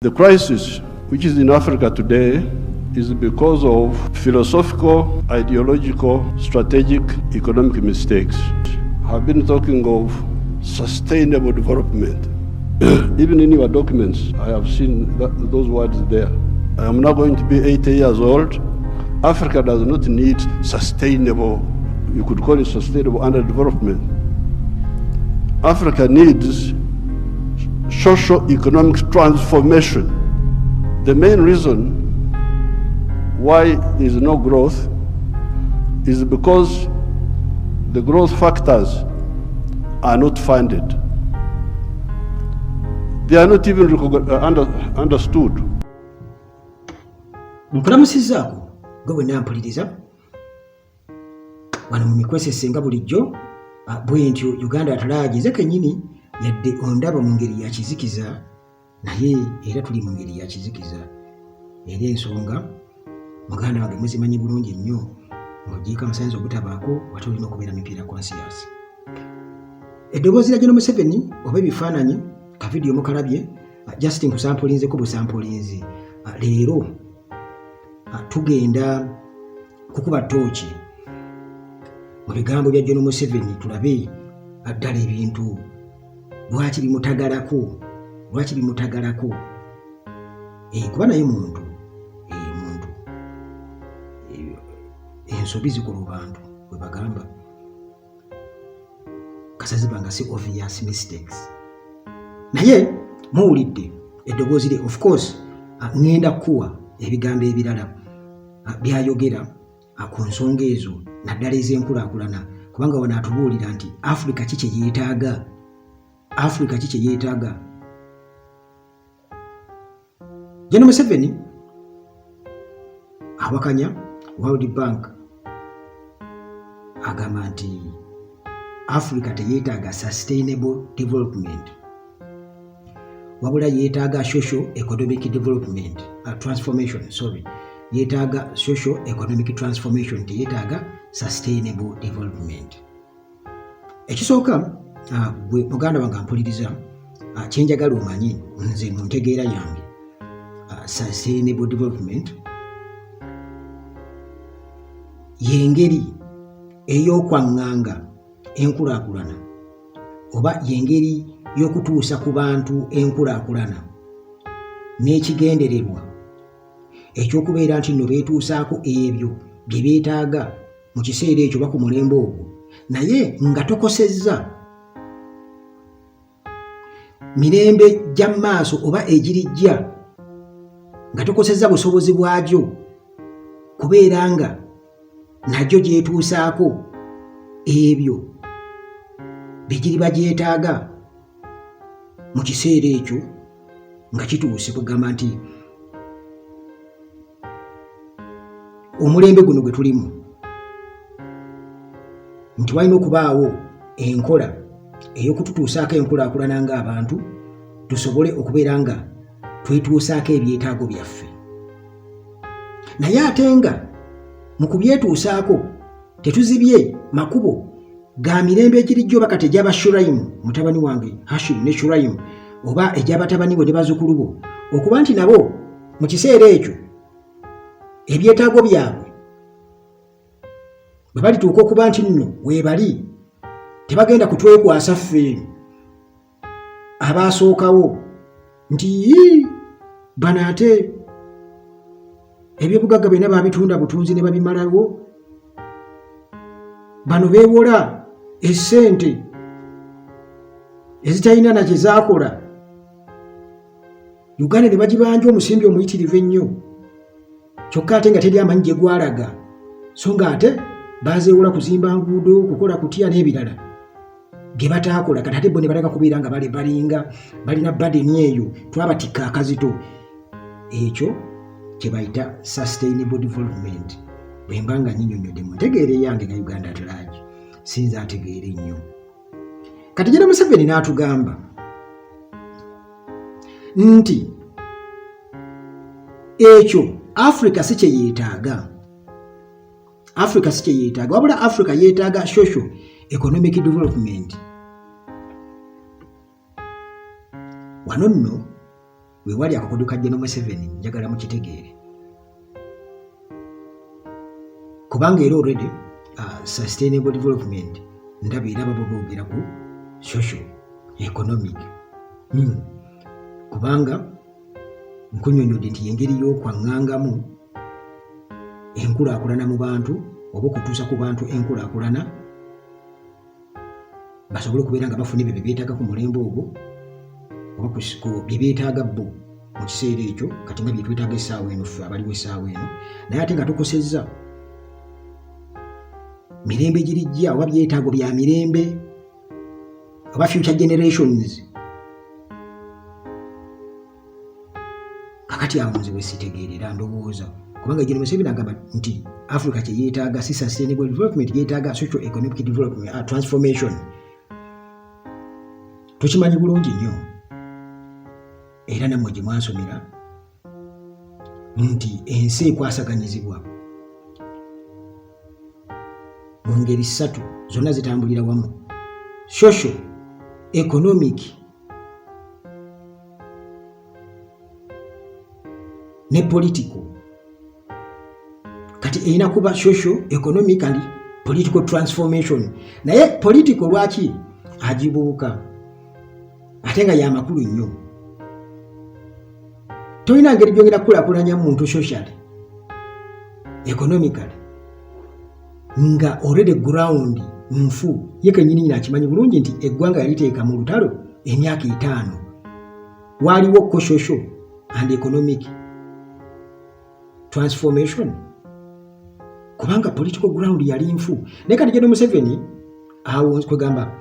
The crisis which is in Africa today is because of philosophical, ideological, strategic, economic mistakes. I've been talking of sustainable development. Even in your documents, I have seen those words there. I am now going to be 80 years old. Africa does not need sustainable, you could call it sustainable underdevelopment. Africa needs socio-economic transformation. The main reason why there is no growth is because the growth factors are not funded. They are not even understood. Nkulamusizzaako nga bwe nampuliriza wano mu mikwesese nga bulijjo bwe ntyo Uganda atalaagize kennyini yadde ondaba mu ngeri ya kizikiza naye era tuli mu ngeri ya kizikiza era ensonga muganda wange muzimanyi bulungi nnyo ng'ogiika amasanyizo ogutabaako wate olina okubeera mipiira conscious. Eddoboozi lya General Museveni oba ebifaananyi ka vidiyo mukalabye just nkusampulinzeko busampulinzi leero tugenda kukuba ttooki mu bigambo bya General Museveni tulabe ddala ebintu lwaki bimutagalako kuba naye muntu ensobi zikola bantu bwe bagamba kasazibanga si obvious mistakes naye muwulidde eddoboozi lye of course ngenda kuwa ebigambo ebirala byayogera ku nsonga ezo naddala ez'enkulakulana kubanga wano atubuulira nti Africa ki kye yeetaaga. General Museveni awakanya World Bank agamba nti Africa teyeetaaga sustainable development wabula yeetaaga social economic development yeetaaga social economic transformation teyeetaaga sustainable development. Ekisooka gwe muganda wange ampuliriza kyenjagala omanyi nze mu ntegeera yange sustainable development yengeri ey'okwaŋŋanga enkulakulana oba yengeri y'okutuusa ku bantu enkulakulana n'ekigendererwa ekyokubeera nti nno beetuusaako ebyo bye beetaaga mu kiseera ekyo ba ku mulembe ogwo naye nga tokosezza mirembe gya maaso oba egirijja nga tokosezza busobozi bwagyo kubeera nga nagyo gyetuusaako ebyo begiriba gyetaaga mu kiseera ekyo nga kituuse kugamba nti omulembe guno gwe tulimu nti walina okubaawo enkola ey'okututuusaako enkulakulana ng'abantu tusobole okubeera nga twetuusaako ebyetaago byaffe naye ate nga mu kubyetuusaako tetuzibye makubo ga mirembe egirijjo oba kati egy'aba Shurayimu mutabani wange Hashim ne Shurayimu oba egy'abatabani bo ne bazzukulu bo okuba nti nabo mu kiseera ekyo ebyetaago byabwe bwe balituuka okuba nti nno weebali tebagenda kutwekwasa ffe abaasookawo nti bano ate ebyobugagga byonna babitunda butunzi ne babimalawo bano beewola essente ezitalina nakye zaakola Uganda ne bagibanja omusimbi omuyitirivu ennyo kyokka ate nga teri amanyi gye gwalaga so nga ate bazeewola kuzimba nguudo kukola kutya n'ebirala bye bataakola kati ate bo ne baleka kubeera nga balinga balina badeni eyo twabatikka akazito ekyo kye bayita sustainable development bwe mba nga nyinyonnyodde mu ntegeera eyange nga Uganda atalaagi sinza ategeera ennyo kati General Museveni n'atugamba nti ekyo Africa si kye yeetaaga wabula Africa yeetaaga social economic development wano nno we wali akakodo ka General Museveni njagala mukitegeere kubanga era already sustainable development ndaba era baboogera ku social economic kubanga nkunyonyodde nti engeri y'okwaŋŋangamu enkulakulana mu bantu oba okutuusa ku bantu enkulakulana basobole okubeera nga bafuna ebyo bye beetaaga ku mulembe ogwo oba bye beetaaga bo mu kiseera ekyo kati nga bye twetaaga essaawa eno ffe abaliwo essaawa eno naye ate nga tukosezza mirembe girijja oba byetaago bya mirembe oba future generations. Kakati awo nze wesitegeerera ndowooza kubanga General Museveni agamba nti Africa kye yeetaaga si sustainable development, yeetaaga social economic development, transformation. Tukimanyi bulungi nnyo era nammwe gye mwansomera nti ensi ekwasaganyizibwa mu ngeri ssatu zonna zitambulira wamu: social, economic ne political. Kati erina kuba social, economic and political transformation. Naye political lwaki agibuuka ate nga yamakulu nnyo? Tolina ngeri gyongera kukulakulanya muntu socially, economically nga already ground nfu. Ye kennyini nyina akimanyi bulungi nti eggwanga yaliteeka mu lutalo emyaka 5 waaliwo ko social and economic transformation kubanga political ground yali nfu. Naye kati General Museveni awo kwegamba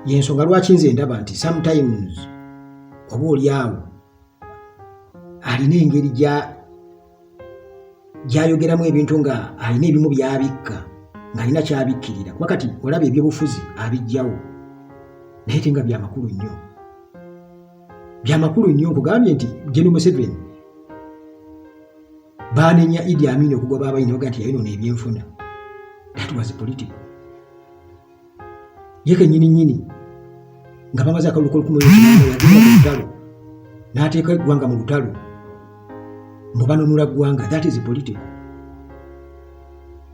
yensonga lwaki nze ndaba nti sometimes oba oliawo alina engeri gyayogeramu ebintu nga alina ebimu byabikka ng'alina kyabikkirira. Kuba kati olaba ebyobufuzi abijjawo naye te nga byamakulu nnyo, byamakulu nnyo. Nkugambye nti General Museveni baanenya Idi Amin okugoba abayina baga nti yayinoona ebyenfuna. That was political. Ye kennyini nga bamaze akalulu k'olukumi yagenda mu lutalo n'ateeka eggwanga mu lutalo mbu banunula ggwanga. That is political.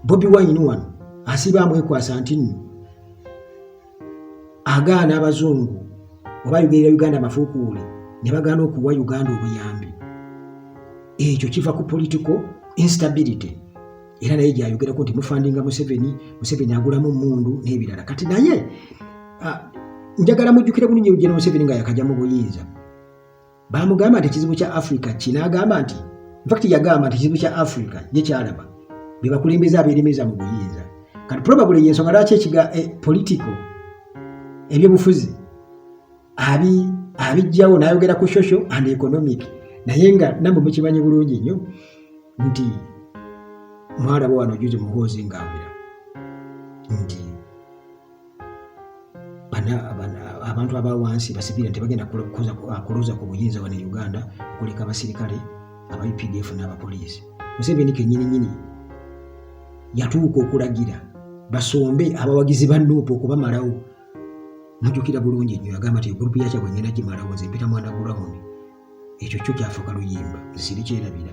Bobi Wine wano asibaamu ekwasa nti nno agaana abazungu oba ayogera Uganda amafuukuule ne bagaana okuwa Uganda obuyambi. Ekyo kiva ku political instability. Era naye gyayogerako nti mufandinga Museveni agulamu mundu n'ebirala. Kati naye njagala mujjukire bulungi General Museveni nga yakajja mu buyinza. Bamugamba nti ekizibu kya Africa kinaagamba nti yagamba nti ekizibu kya Africa ye kyalaba be bakulembeze abeeremeza mu buyinza. Kati probably yensonga lwaki ekiga political ebyobufuzi abijjawo n'ayogera ku social and economic. Naye nga namwe mukimanyi bulungi nnyo nti mwalaba wano juzi muhoozi ng'awera nti abantu abawansi basibira nti bagenda kuluza ku buyinza wano e Uganda okuleka abasirikale aba UPDF n'abapoliisi. Museveni kennyini yatuuka okulagira basombe abawagizi ba Nuupu okubamalawo. Mujjukira bulungi nnyo yagamba nti gurupu yakya bwengenda gimalawo nze mpita mwana ground. Ekyo kyo kyafuuka luyimba, nzisiri kyerabira.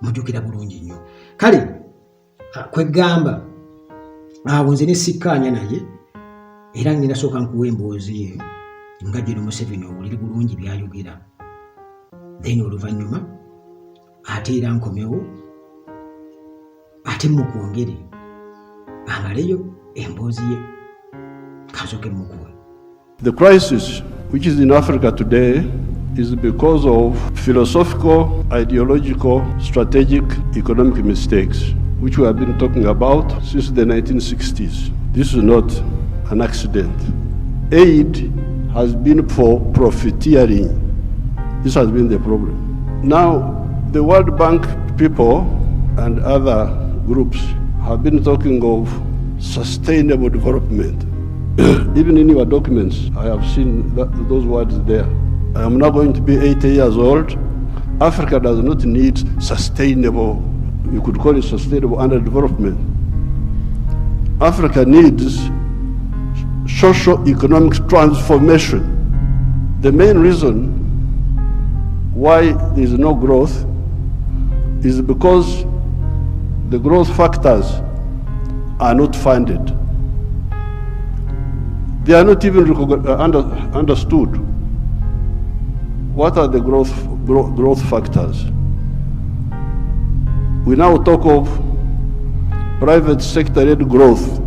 Mujjukira bulungi nnyo. Kale kwegamba awo nze ne sikkaanya naye era ngenda sooka nkuwa emboozi ye nga General Museveni owulire bulungi byayogera, then oluvannyuma ate era nkomewo ate mukwongere amaleyo emboozi ye kasooke mukuwe. The crisis which is in Africa today is because of philosophical, ideological, strategic, economic mistakes, which we have been talking about since the 1960s. This is not an accident. Aid has been for profiteering. This has been the problem. Now, the World Bank people and other groups have been talking of sustainable development. Even in your documents, I have seen those words there. I am now going to be 80 years old. Africa does not need sustainable, you could call it sustainable underdevelopment. Africa needs socio-economic transformation. The main reason why there is no growth is because the growth factors are not funded. They are not even understood. What are the growth factors? We now talk of private sector-led growth.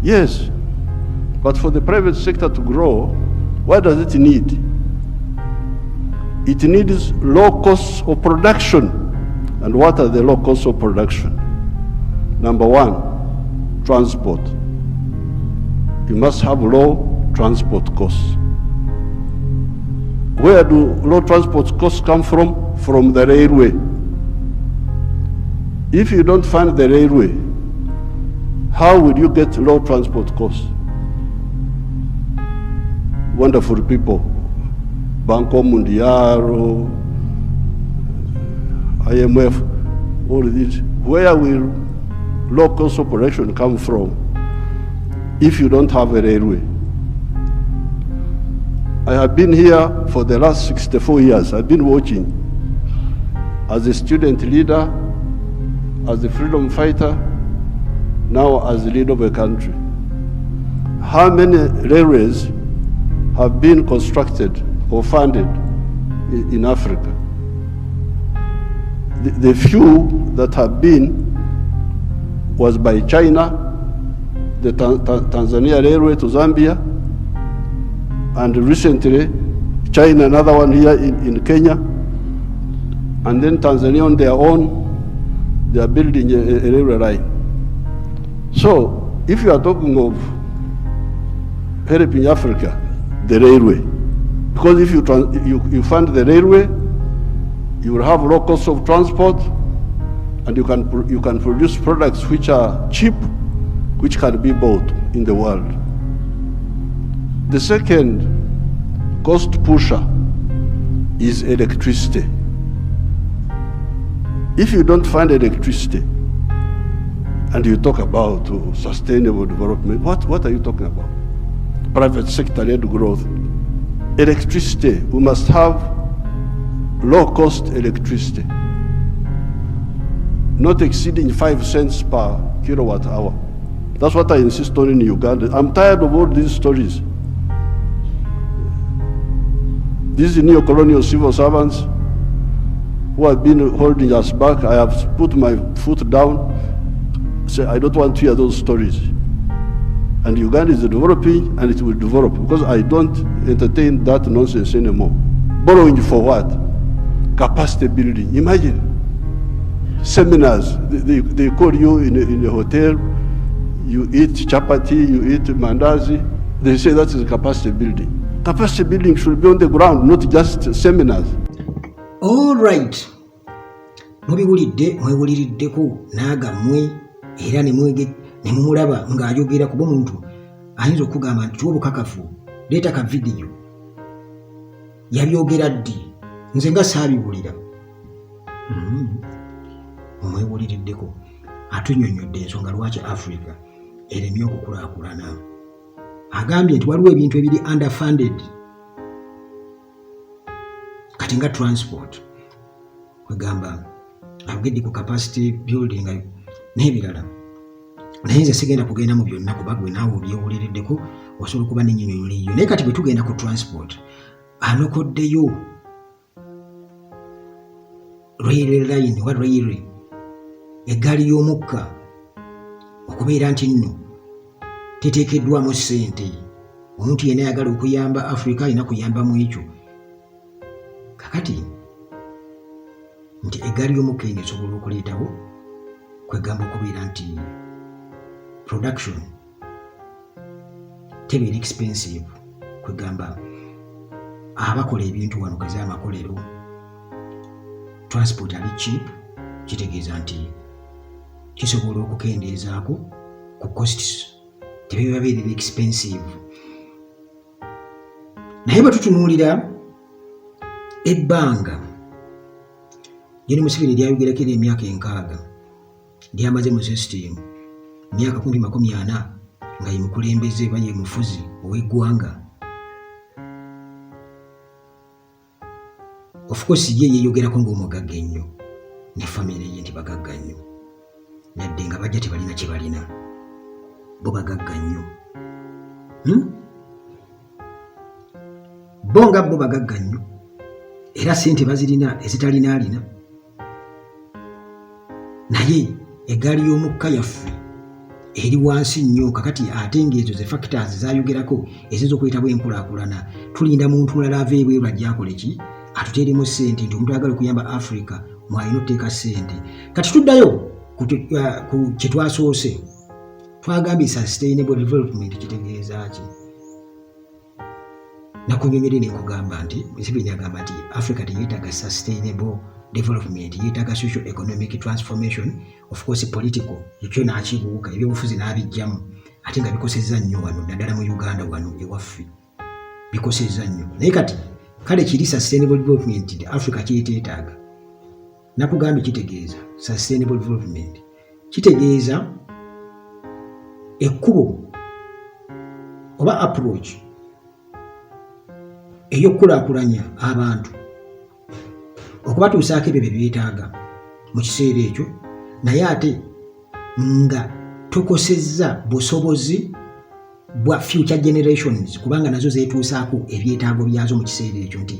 Yes, but for the private sector to grow, what does it need? It needs low costs of production. And what are the low costs of production? Number one, transport. You must have low transport costs. Where do low transport costs come from? From the railway. If you don't fund the railway, how will you get low transport costs? Wonderful people, Banco Mundial, IMF, all of these. Where will low cost of production come from if you don't have a railway? I have been here for the last 64 years. I've been watching as a student leader, as a freedom fighter, now as the leader of a country. How many railways have been constructed or funded in Africa? The few that have been was by China, the Tanzania Railway to Zambia, and recently China, another one here in Kenya, and then Tanzania on their own, they are building a railway line. So if you are talking of helping Africa, the railway, because if you fund the railway, you will have low cost of transport, and you can produce products which are cheap, which can be bought in the world. The second cost pusher is electricity. If you don't find electricity, and you talk about sustainable development, what are you talking about? Private sector-led growth. Electricity, we must have low-cost electricity, not exceeding 5 cents per kilowatt hour. That's what I insist on in Uganda. I'm tired of all these stories. These neo-colonial civil servants who have been holding us back, I have put my foot down, say I don't want to hear those stories. And Uganda is developing, and it will develop, because I don't entertain that nonsense anymore. Borrowing for what? Capacity building. Imagine seminars. They call you in a hotel, you eat chapati, you eat mandazi. They say that is capacity building. Capacity building should be on the ground, not just seminars. All right. Mwewuliriddeko n'agammwe era ne mumulaba ng'ayogera kuba omuntu ayinza okugamba nti obukakafu leeta ka vidiyo yabyogera ddi nze nga saabiwulira. Omwewuliriddeko atunnyonnyodde ensonga lwaki Africa eremye okukulakulana. Agambye nti waliwo ebintu ebiri underfunded kati nga transport, kwegamba abugedde ku capacity building n'ebirala. Naye nze sigenda kugenda mu byonna kuba gwe naawe obyewuliriddeko osobola okuba n'ennyinnyonnyoliyo. Naye kati bwe tugenda ku transport, anokoddeyo railway line wa railway, eggaali y'omukka okubeera nti nno teteekeddwamu ssente. Omuntu yenna ayagala okuyamba Africa alina kuyamba mu ekyo. Kakati nti eggaali y'omukka eno esobola okuleetawo kwegamba okubeera nti production tebeera expensive, kwegamba abakola ebintu wano keze amakolero transport ali cheap, kitegeeza nti kisobola okukendeezaako ku costs, tebiba beerera expensive. Naye bwe tutunuulira ebbanga Yoweri Museveni lyayogerako era emyaka 6 lyamaze mu system, emyaka 40 nga ye mukulembeze oba ye mufuzi ow'eggwanga. of course ye yeyogerako ng'omugagga ennyo ne family ye nti bagagga nnyo nadde nga bajja tebalina kye balina bo bagagga nnyo bo nga bo bagagga nnyo era ssente bazirina ezitalina naye eggaali y'omukka yaffe eri wansi nnyo kakati ate ng'ezo ze factors zayogerako eziyinza okuyitibwa enkulakulana tulinda muntu mulala ava ebweru ajja akole ki atuteeremu ssente nti omuntu ayagala okuyamba Africa mwalina okuteeka ssente kati tuddayo ku kye twasoose twagambye sustainable development kitegeeza ki nakunyonyere ne nkugamba nti Museveni agamba nti Africa teyeetaaga sustainable development yeetaaga social economic transformation of course political ekyo n'akibuuka ebyobufuzi n'abijjamu ate nga bikosezza nnyo wano naddala mu Uganda wano ewaffe bikosezza nnyo naye kati kale kiri sustainable development nti Africa kyeteetaaga nakugambye kitegeeza sustainable development kitegeeza ekkubo oba approach ey'okukulaakulanya abantu okubatuusaako ebyo bye beetaaga mu kiseera ekyo naye ate nga tukosezza busobozi bwa future generations kubanga nazo zeetuusaako ebyetaago byazo mu kiseera ekyo nti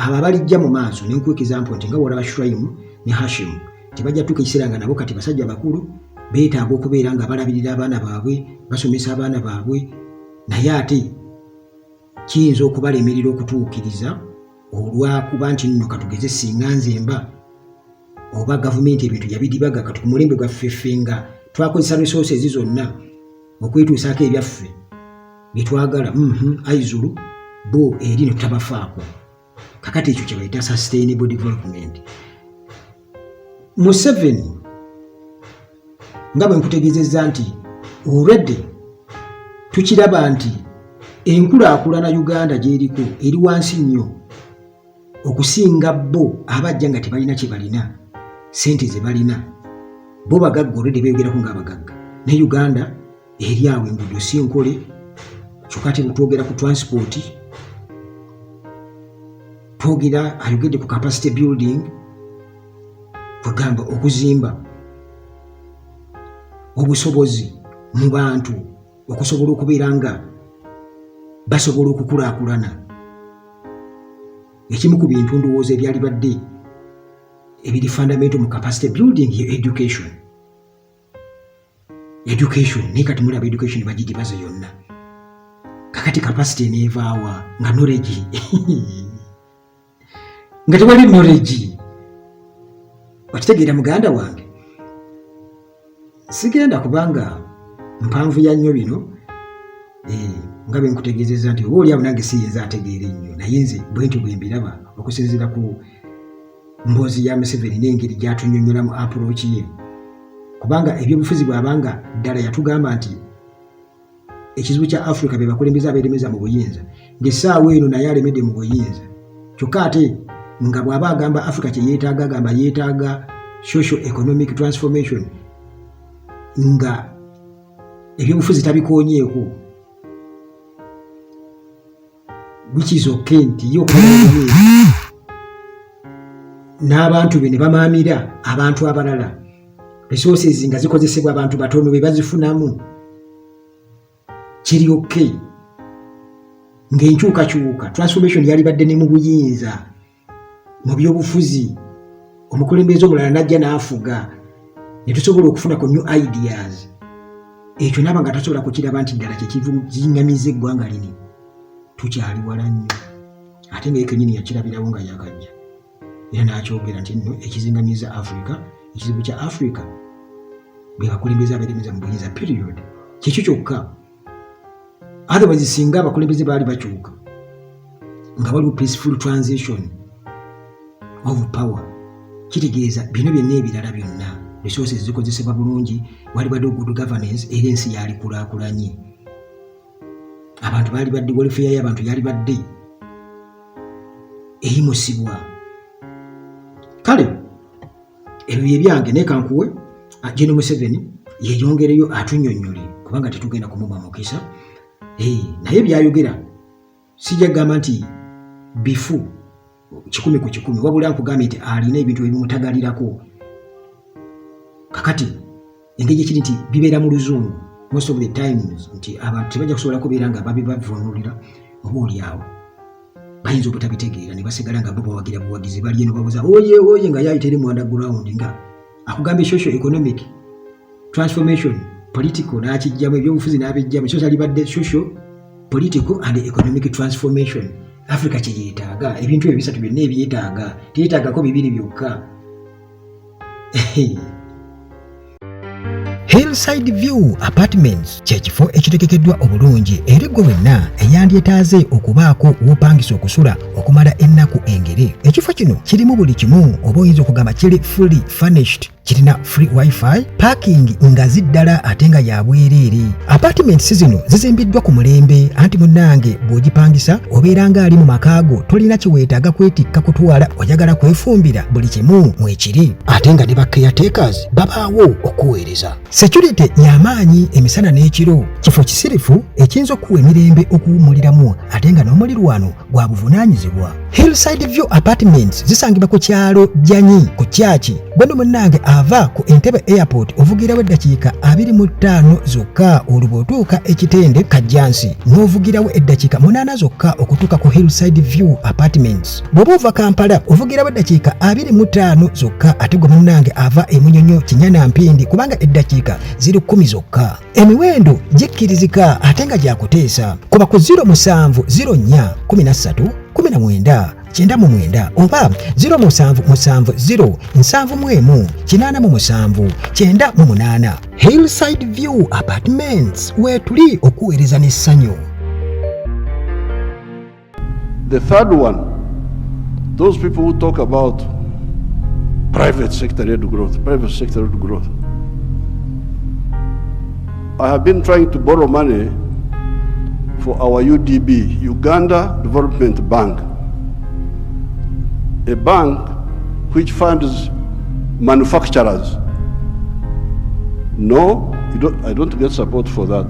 abo abalijja mu maaso nenkuwa example nti nga wolaba Shraimu ne Hashim tebajja tuuka ekiseera nga nabo kati basajja bakulu beetaaga okubeera nga balabirira abaana baabwe basomesa abaana baabwe naye ate kiyinza okubalemerera okutuukiriza olwakuba nti nno katugeze singa nzemba oba gavumenti ebintu yabidibaga kati ku mulembe gwaffeffe nga twakozesa resources zonna okwetuusaako ebyaffe byetwagala aizulu bo eri ne tutabafaako kakati ekyo kye bayita sustainable development. Museveni nga bwe nkutegeezezza nti already tukiraba nti enkulaakulana Uganda gy'eriko eri wansi nnyo okusinga bo abajja nga tebalina kye balina ssente ze balina bo bagagga already beeyogerako ng'abagagga ne Uganda eri awo enguudo si nkole kyokka ate twogera ku transport twogera ayogedde ku capacity building kwegamba okuzimba obusobozi mu bantu okusobola okubeera nga basobola okukulaakulana. Ekimu ku bintu ndowooza ebyali badde ebiri fundamental mu capacity building ye education naye kati mulaba education bagidibaze yonna kakati capacity neevaawa nga knowledge nga tewali knowledge. Wakitegeera muganda wange sigenda kubanga mpanvu ya nnyo bino nga bwe nkutegeezezza nti oba oliawo nange siyinza ategeera ennyo naye nze bwentyo bwe mbiraba okusinziira ku mboozi ya Museveni n'engeri gy'atunyonnyolamu approach ye kubanga ebyobufuzi bw'abanga ddala yatugamba nti ekizibu kya Africa be bakulembeze abeeremeza mu buyinza ng'essaawa eno naye alemedde mu buyinza kyokka ate nga bw'aba agamba Africa kye yeetaaga agamba yeetaaga social economic transformation nga ebyobufuzi tabikoonyeeko which is okay nti yo n'abantu be ne bamaamira abantu abalala resources nga zikozesebwa abantu batono be bazifunamu kiri okay ng'enkyukakyuka transformation yali badde ne mu buyinza mu byobufuzi omukulembeze omulala najja n'afuga ne tusobola okufuna ku new ideas ekyo naba nga tasobola kukiraba nti ddala kyekivuŋŋamizza eggwanga lini tukyali wala nnyo ate nga yekennyini yakirabirawo nga yakajja era n'akyogera nti nno ekiziŋŋamizza Africa ekizibu kya Africa be bakulembeze abeeremeza mu buyinza period kyekyo kyokka otherwise singa abakulembeze baali bakyuka nga waliwo peaceful transition of power kitegeeza bino byonna ebirala byonna resources zikozesebwa bulungi wali badde good governance era ensi yali kulaakulanye abantu baali badde welfare y'abantu yali badde eyimusibwa kale ebyo bye byange naye kankuwe General Museveni yeyongereyo atunnyonnyole kubanga tetugenda kumuma mukisa naye byayogera sijja kugamba nti bifu 100 ku 100 wabula nkugambye nti alina ebintu ebimutagalirako. Kakati engeri ekiri nti bibeera mu luzungu most of the times nti abantu tebajja kusobola kubeera nga babivvuunulira oba oliawo bayinza obutabitegeera ne basigala nga bo bawagira buwagizi bali eno babuuza oye nga yayita eri mu underground nga akugambye social economic transformation political n'akijjamu ebyobufuzi n'abijjamu so salibadde social political and economic transformation. Africa kyeyeetaaga ebintu ebyo bisatu byonna ebyetaaga teyeetaagako bibiri byokka. Hillside View Apartments kyekifo ekitegekeddwa obulungi eri gwe wenna eyandyetaaze okubaako w'opangisa okusula okumala ennaku engere. Ekifo kino kirimu buli kimu, oba oyinza okugamba kiri fully furnished, kirina free wifi, parking nga ziddala ate nga ya bwereere. Apartments zino zizimbiddwa ku mulembe, anti munnange bw'ogipangisa obeera ng'ali mu makaago, tolina kiweetaaga kwetikka kutwala, oyagala kwefumbira buli kimu mwekiri, ate nga ne ba caretakers babaawo okuweereza. Security y'amaanyi emisana n'ekiro, kifo kisirifu ekiyinza okuwa emirembe okuwummuliramu ate nga n'omulirwano gwa buvunaanyizibwa. Hillside View Apartments zisangibwa ku kyalo Janyi ku Kyaki. Gwe munnange ava ku Entebbe Airport ovugirawo eddakiika 25 zokka olubootuuka ekitende Kajjansi, n'ovugirawo eddakiika 8 zokka okutuuka ku Hillside View Apartments. Bw'oba ova Kampala ovugirawo eddakiika 25 zokka, ate gwe munnange ava e Munyonyo Kinyana Mpindi kubanga eddakiika ziri 10 zokka. Emiwendo gikkirizika ate nga gyakuteesa. Kuba ku 0704 13 19 99 oba 0770 717 8 Hillside View Apartments, wetuli okuweereza n'essanyu. The third one, those people who talk about private sector-led growth. I have been trying to borrow money for our UDB, Uganda Development Bank, a bank which funds manufacturers. No, I don't get support for that.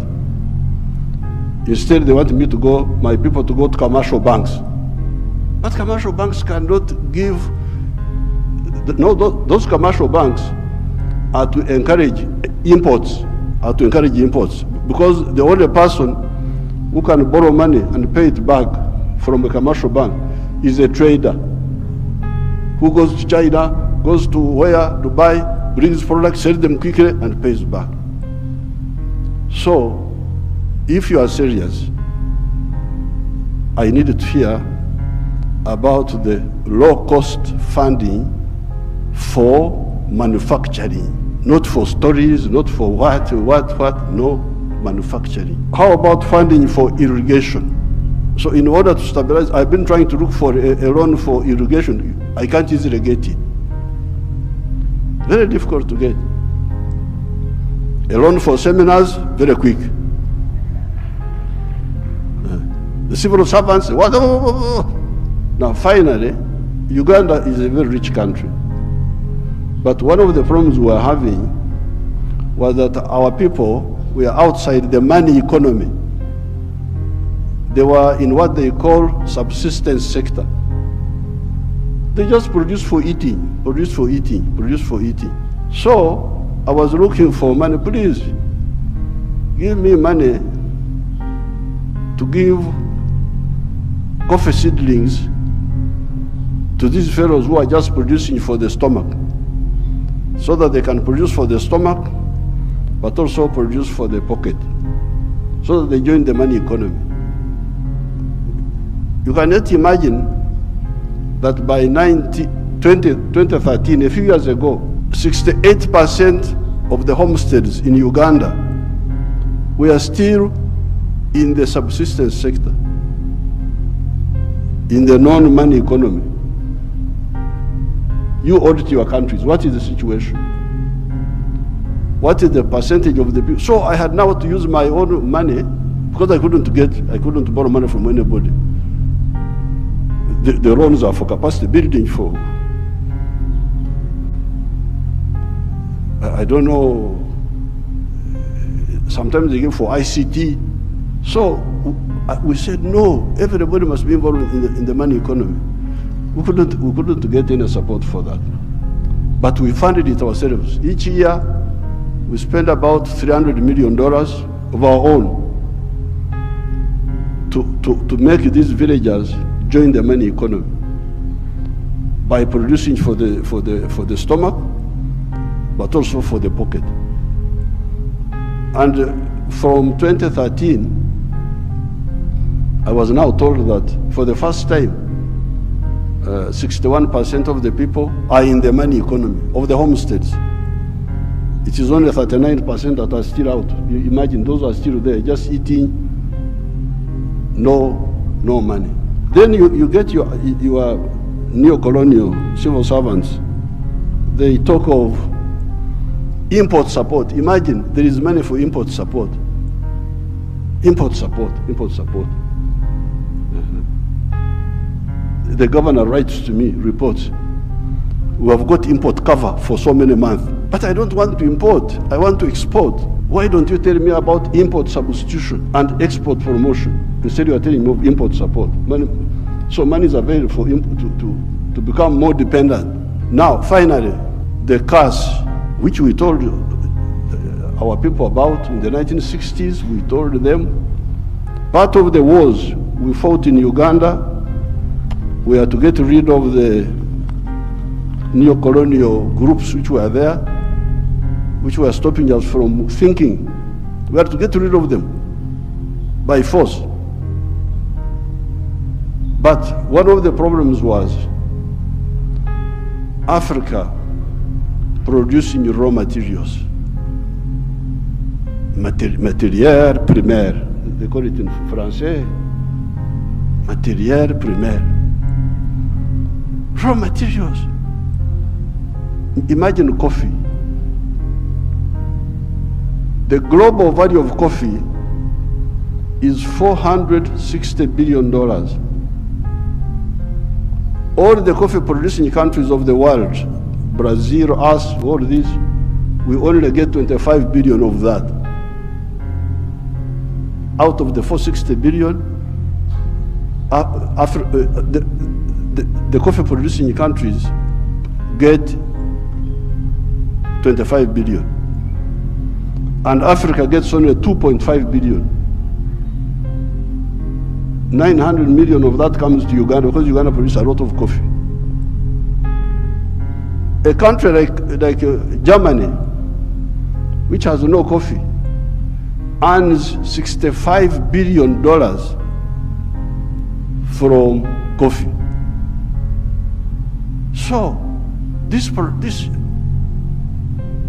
Instead, they want me to go, my people to go to commercial banks. But commercial banks cannot give, those commercial banks are to encourage imports, because the only person who can borrow money and pay it back from a commercial bank is a trader who goes to China, goes to where, Dubai, brings products, sells them quickly and pays back. So, if you are serious, I need to hear about the low-cost funding for manufacturing, not for stories, not for what, no, manufacturing. How about funding for irrigation? So in order to stabilize, I've been trying to look for a loan for irrigation. I can't easily get it. Very difficult to get. A loan for seminars, very quick. The civil servants, what? Now finally, Uganda is a very rich country. But one of the problems we were having was that our people were outside the money economy. They were in what they call subsistence sector. They just produce for eating. So I was looking for money. Please give me money to give coffee seedlings to these fellows who are just producing for the stomach, so that they can produce for the stomach, but also produce for the pocket, so that they join the money economy. You cannot imagine that by 2013, a few years ago, 68% of the homesteads in Uganda were still in the subsistence sector, in the non-money economy. You audit your countries. What is the situation? What is the percentage of the people? So I had now to use my own money because I couldn't borrow money from anybody. The loans are for capacity building, for, I don't know, sometimes they give for ICT. So we said, no, everybody must be involved in the money economy. We couldn't get any support for that. But we funded it ourselves. Each year, we spend about $300 million of our own to make these villagers join the money economy by producing for the stomach, but also for the pocket. And from 2013, I was now told that for the first time, 61% of the people are in the money economy of the homesteads. It is only 39% that are still out. You imagine those are still there, just eating, no money. Then you get your neo-colonial civil servants. They talk of import support. Imagine there is money for import support. Import support. The governor writes to me, reports, we have got import cover for so many months, but I don't want to import, I want to export. Why don't you tell me about import substitution and export promotion? Instead you are telling me of import support. So money is available for to become more dependent. Now, finally, the curse, which we told our people about in the 1960s, we told them, part of the wars we fought in Uganda, we had to get rid of the neo-colonial groups which were there, which were stopping us from thinking. We had to get rid of them by force. But one of the problems was Africa producing raw materials, matière primaire, they call it in français, matière primaire. Raw materials. Imagine coffee. The global value of coffee is $460 billion. All the coffee producing countries of the world, Brazil, us, all these, we only get 25 billion of that. Out of the 460 billion, the coffee producing countries get 25 billion. And Africa gets only 2.5 billion. 900 million of that comes to Uganda because Uganda produces a lot of coffee. A country like Germany, which has no coffee, earns $65 billion from coffee. So, this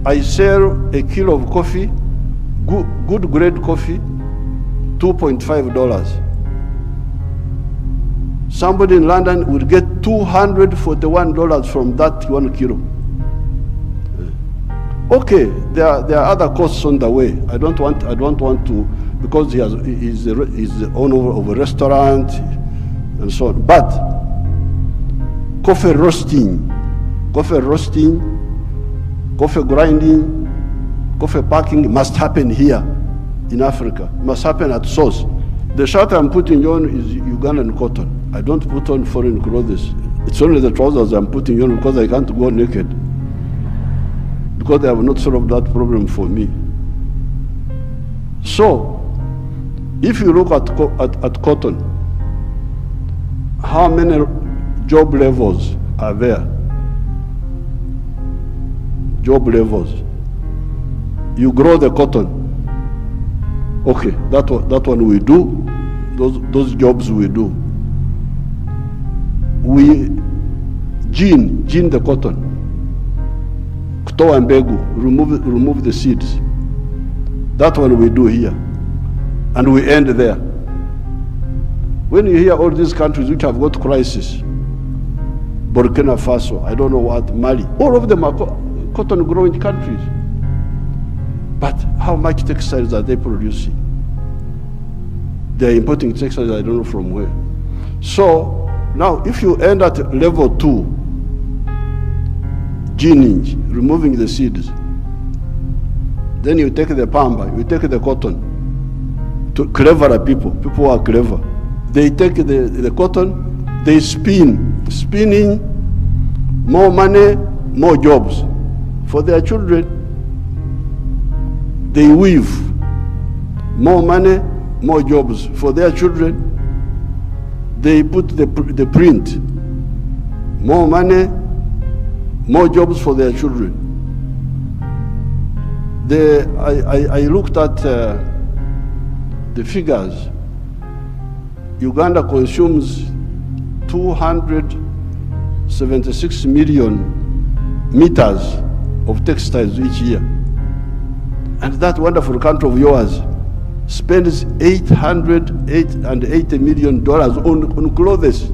I sell a kilo of coffee, good grade coffee, $2.5. Somebody in London would get $241 from that 1 kilo. Okay, there are other costs on the way. I don't want to, because he's the owner of a restaurant and so on. But coffee roasting, coffee grinding, coffee packing must happen here in Africa. It must happen at source. The shirt I'm putting on is Ugandan cotton. I don't put on foreign clothes. It's only the trousers I'm putting on because I can't go naked. Because they have not solved that problem for me. So, if you look at cotton, how many job levels are there? Job levels. You grow the cotton. Okay, that one we do. Those jobs we do. We gene the cotton. Kutoa mbegu, remove the seeds. That one we do here. And we end there. When you hear all these countries which have got crisis, Burkina Faso, I don't know what, Mali, all of them are cotton growing countries. But how much textiles are they producing? They're importing textiles, I don't know from where. So now if you end at level 2, gening, removing the seeds, then you take the pamba, you take the cotton. To cleverer people who are clever, they take the cotton, they spin spinning, more money, more jobs. For their children, they weave. More money, more jobs. For their children, they put the print. More money, more jobs for their children. I looked at the figures. Uganda consumes 276 million meters of textiles each year. And that wonderful country of yours spends $880 million on clothes.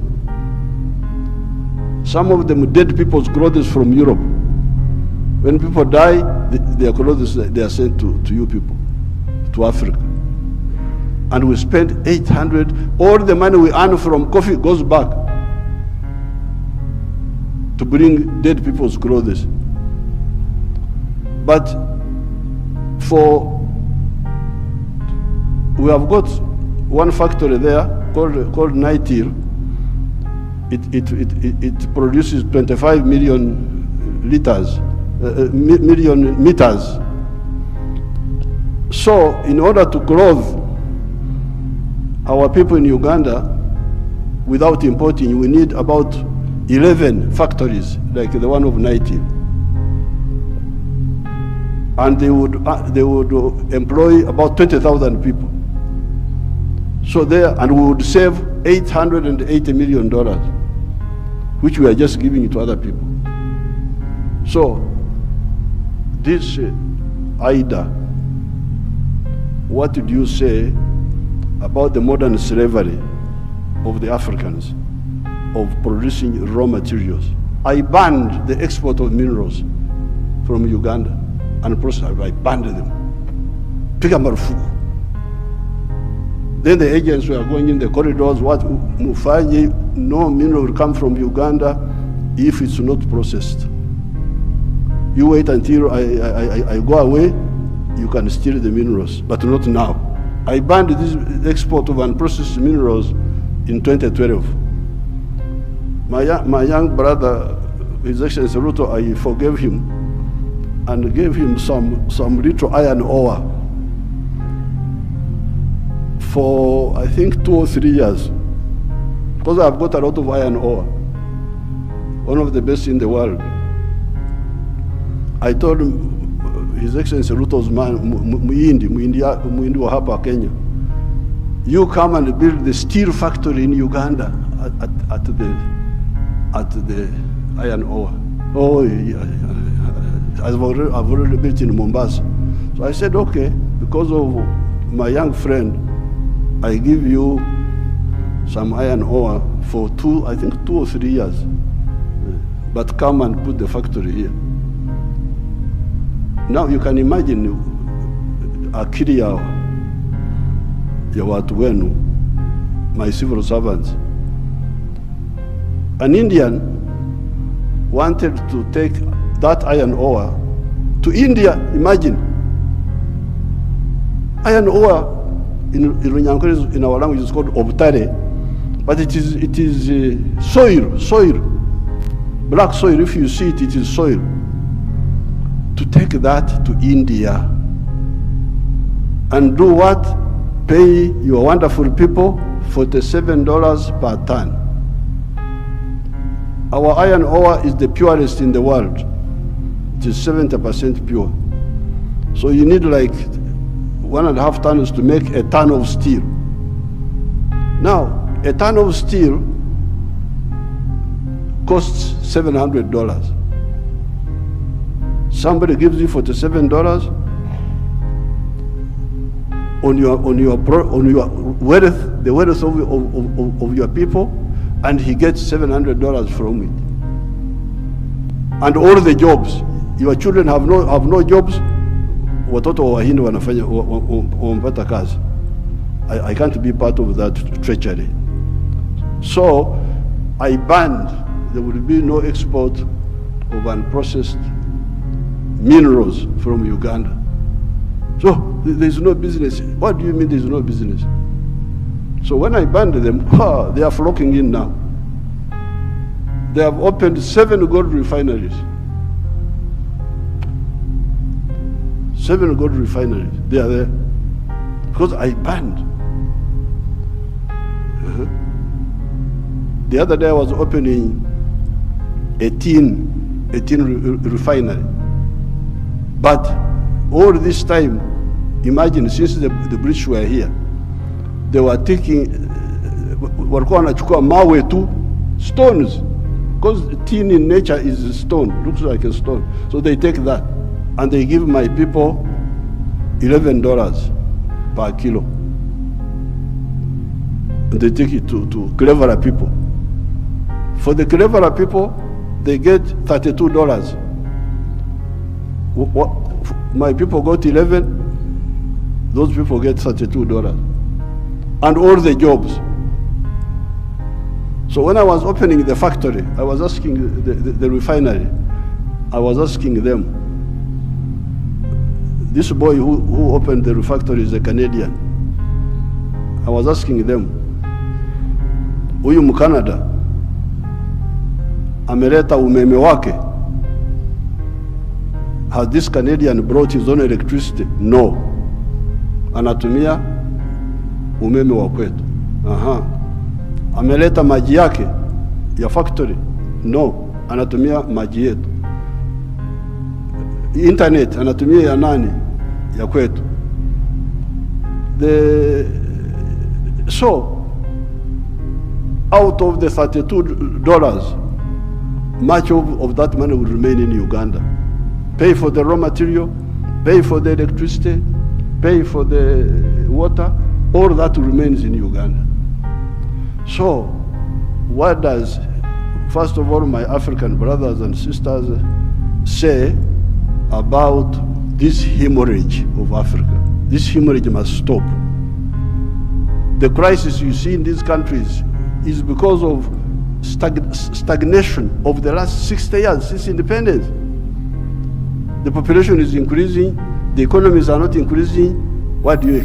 Some of them dead people's clothes from Europe. When people die, their clothes, they are sent to you people, to Africa. And we spend 800, all the money we earn from coffee goes back to bring dead people's clothes. But we have got one factory there called Nitil. It produces 25 million liters, million meters. So in order to clothe our people in Uganda without importing, we need about 11 factories like the one of Nitil. And they would employ about 20,000 people. So and we would save $880 million, which we are just giving it to other people. So this Ida, what did you say about the modern slavery of the Africans of producing raw materials? I banned the export of minerals from Uganda and process. I banned them. Piga marufuku. Then the agents were going in the corridors, what Mufanyi, no mineral will come from Uganda if it's not processed. You wait until I go away, you can steal the minerals, but not now. I banned this export of unprocessed minerals in 2012. My young brother, His Excellency Ruto, I forgave him and gave him some little iron ore for I think 2 or 3 years, because I've got a lot of iron ore, one of the best in the world. I told him, His Excellency Ruto's man, Muhindi wa hapa Kenya, you come and build the steel factory in Uganda at the iron ore. Oh, yeah. I've already built in Mombasa. So I said, okay, because of my young friend, I give you some iron ore for 2 or 3 years. But come and put the factory here. Now you can imagine akili ya watu wenu, my civil servants. An Indian wanted to take that iron ore to India. Imagine. Iron ore in our language is called obtare, but it is soil, black soil. If you see it, it is soil. To take that to India and do what? Pay your wonderful people $47 per ton. Our iron ore is the purest in the world. It is 70% pure. So you need like 1.5 tons to make a ton of steel. Now, a ton of steel costs $700. Somebody gives you $47 on your wealth, the wealth of your people, and he gets $700 from it. And all the jobs, your children have no jobs. Watoto wa Wahindi wanafanya wampata kazi. I can't be part of that treachery. So I banned, there will be no export of unprocessed minerals from Uganda. So there's no business. What do you mean there's no business? So when I banned them, they are flocking in now. They have opened 7 gold refineries. 7 gold refineries. They are there. Because I banned. The other day I was opening a tin refinery. But all this time, imagine, since the British were here, they were taking, walikuwa wanachukua mawe tu, stones. Because tin in nature is a stone, looks like a stone. So they take that and they give my people $11 per kilo. And they take it to cleverer people. For the cleverer people, they get $32. What, my people got 11, those people get $32. And all the jobs. So when I was opening the factory, I was asking the refinery, I was asking them, this boy who opened the factory is a Canadian. I was asking them, huyu Mkanada ameleta umeme wake? Has this Canadian brought his own electricity? No. Anatumia umeme wa kwetu. Ameleta maji yake ya factory? No. Anatumia maji yetu. Internet anatumia ya nani? Ya kwetu. So out of the $32, much of that money will remain in Uganda. Pay for the raw material, pay for the electricity, pay for the water, all that remains in Uganda. So what does, first of all, my African brothers and sisters say about this hemorrhage of Africa? This hemorrhage must stop. The crisis you see in these countries is because of stagnation of the last 60 years since independence. The population is increasing, the economies are not increasing. What do you expect?